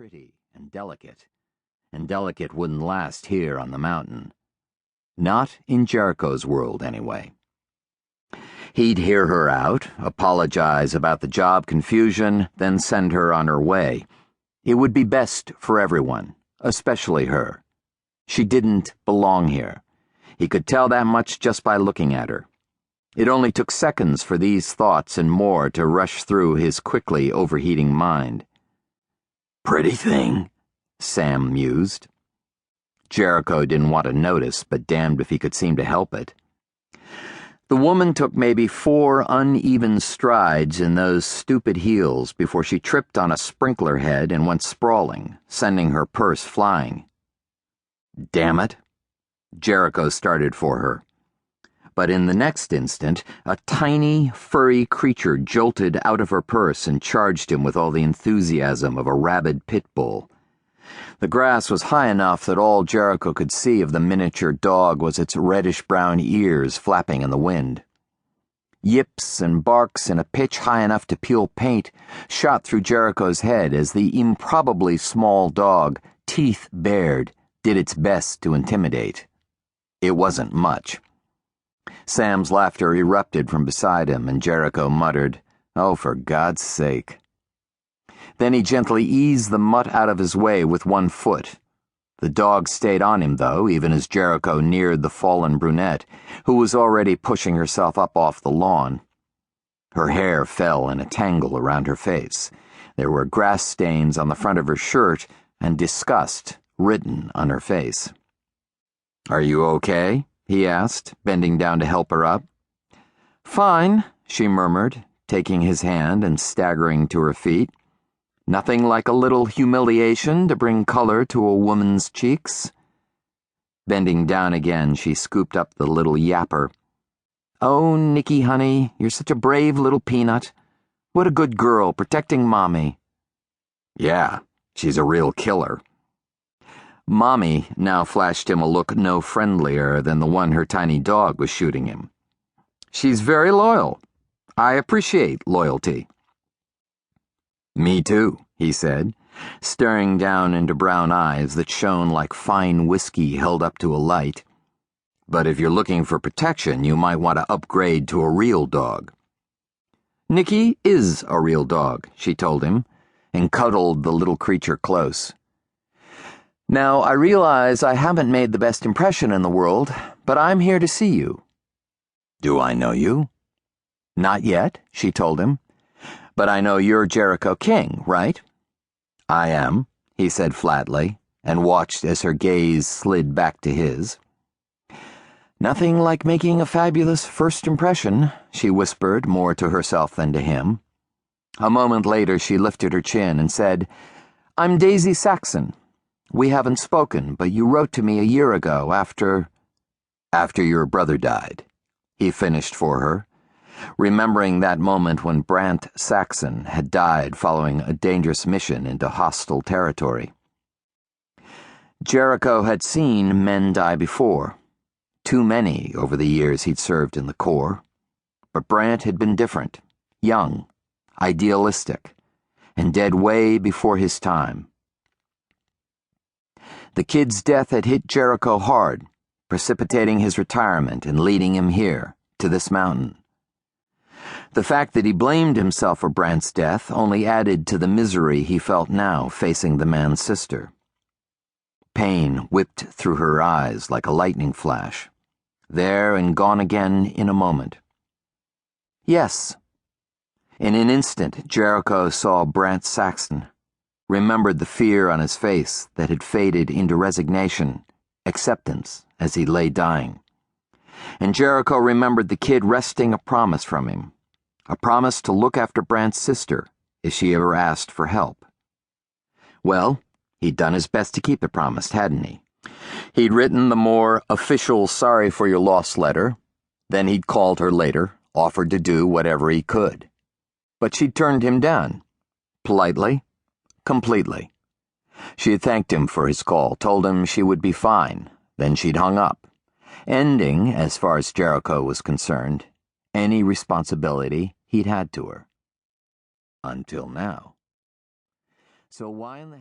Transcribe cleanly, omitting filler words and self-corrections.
pretty and delicate wouldn't last here on the mountain. Not in Jericho's world, anyway. He'd hear her out, apologize about the job confusion, then send her on her way. It would be best for everyone, especially her. She didn't belong here. He could tell that much just by looking at her. It only took seconds for these thoughts and more to rush through his quickly overheating mind. "Pretty thing," Sam mused. Jericho didn't want to notice, but damned if he could seem to help it. The woman took maybe 4 uneven strides in those stupid heels before she tripped on a sprinkler head and went sprawling, sending her purse flying. Damn it. Jericho started for her. But in the next instant, a tiny, furry creature jolted out of her purse and charged him with all the enthusiasm of a rabid pit bull. The grass was high enough that all Jericho could see of the miniature dog was its reddish-brown ears flapping in the wind. Yips and barks in a pitch high enough to peel paint shot through Jericho's head as the improbably small dog, teeth bared, did its best to intimidate. It wasn't much. Sam's laughter erupted from beside him, and Jericho muttered, "Oh, for God's sake." Then he gently eased the mutt out of his way with one foot. The dog stayed on him, though, even as Jericho neared the fallen brunette, who was already pushing herself up off the lawn. Her hair fell in a tangle around her face. There were grass stains on the front of her shirt and disgust written on her face. "Are you okay?" he asked, bending down to help her up. "Fine," she murmured, taking his hand and staggering to her feet. "Nothing like a little humiliation to bring color to a woman's cheeks." Bending down again, she scooped up the little yapper. "Oh, Nicky, honey, you're such a brave little peanut. What a good girl, protecting Mommy." "Yeah, she's a real killer." Mommy now flashed him a look no friendlier than the one her tiny dog was shooting him. "She's very loyal. I appreciate loyalty." "Me too," he said, staring down into brown eyes that shone like fine whiskey held up to a light. "But if you're looking for protection, you might want to upgrade to a real dog." "Nicky is a real dog," she told him, and cuddled the little creature close. "Now, I realize I haven't made the best impression in the world, but I'm here to see you." "Do I know you?" "Not yet," she told him. "But I know you're Jericho King, right?" "I am," he said flatly, and watched as her gaze slid back to his. "Nothing like making a fabulous first impression," she whispered more to herself than to him. A moment later, she lifted her chin and said, "I'm Daisy Saxon. We haven't spoken, but you wrote to me a year ago after your brother died," he finished for her, remembering that moment when Brant Saxon had died following a dangerous mission into hostile territory. Jericho had seen men die before, too many over the years he'd served in the Corps, but Brant had been different, young, idealistic, and dead way before his time. The kid's death had hit Jericho hard, precipitating his retirement and leading him here, to this mountain. The fact that he blamed himself for Brant's death only added to the misery he felt now facing the man's sister. Pain whipped through her eyes like a lightning flash, there and gone again in a moment. Yes. In an instant, Jericho saw Brant Saxon, remembered the fear on his face that had faded into resignation, acceptance as he lay dying. And Jericho remembered the kid wresting a promise from him, a promise to look after Brant's sister if she ever asked for help. Well, he'd done his best to keep the promise, hadn't he? He'd written the more official sorry for your loss letter, then he'd called her later, offered to do whatever he could. But she'd turned him down, politely, completely. She had thanked him for his call, told him she would be fine, then she'd hung up, ending, as far as Jericho was concerned, any responsibility he'd had to her. Until now. So why in the